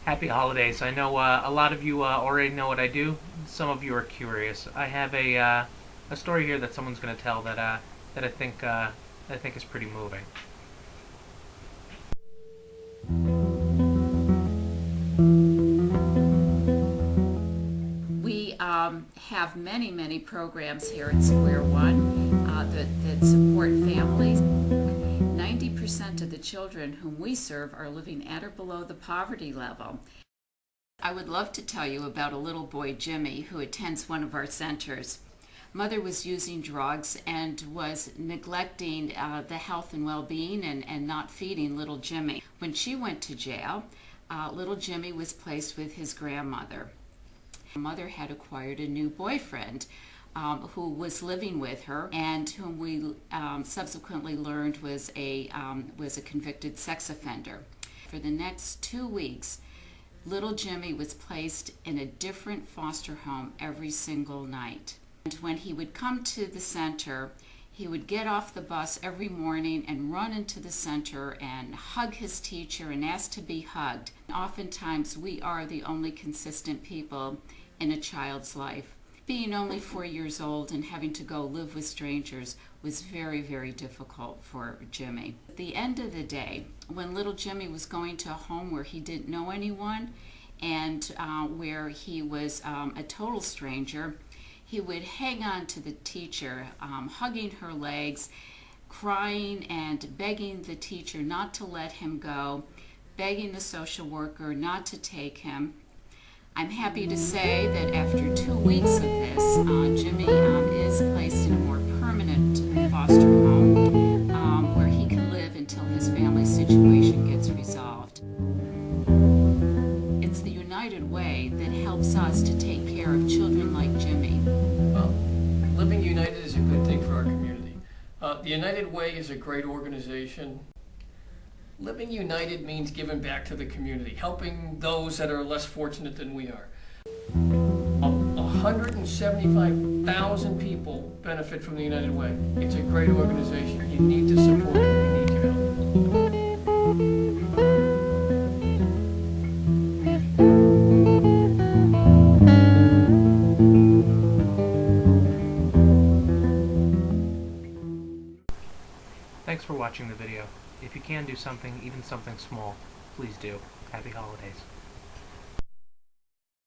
Happy holidays. I know a lot of you already know what I do. Some of you are curious. I have a story here that someone's going to tell that I think is pretty moving. We have many programs here at Square One that support families. 90% of the children whom we serve are living at or below the poverty level. I would love to tell you about a little boy, Jimmy, who attends one of our centers. Mother was using drugs and was neglecting the health and well-being and not feeding little Jimmy. When she went to jail, little Jimmy was placed with his grandmother. Mother had acquired a new boyfriend who was living with her and whom we subsequently learned was a convicted sex offender. For the next 2 weeks, little Jimmy was placed in a different foster home every single night. And when he would come to the center, he would get off the bus every morning and run into the center and hug his teacher and ask to be hugged. Oftentimes, we are the only consistent people in a child's life. Being only 4 years old and having to go live with strangers was very difficult for Jimmy. At the end of the day, when little Jimmy was going to a home where he didn't know anyone and where he was a total stranger, he would hang on to the teacher, hugging her legs, crying and begging the teacher not to let him go, begging the social worker not to take him. I'm happy to say that after 2 weeks of this, Jimmy is placed in a more permanent foster home where he can live until his family situation gets resolved. It's the United Way that helps us to take care of children like Jimmy. Well, Living United is a good thing for our community. The United Way is a great organization. Living United means giving back to the community, helping those that are less fortunate than we are. 175,000 people benefit from the United Way. It's a great organization. You need to support it. You need your help. Thanks for watching the video. If you can do something, even something small, please do. Happy holidays.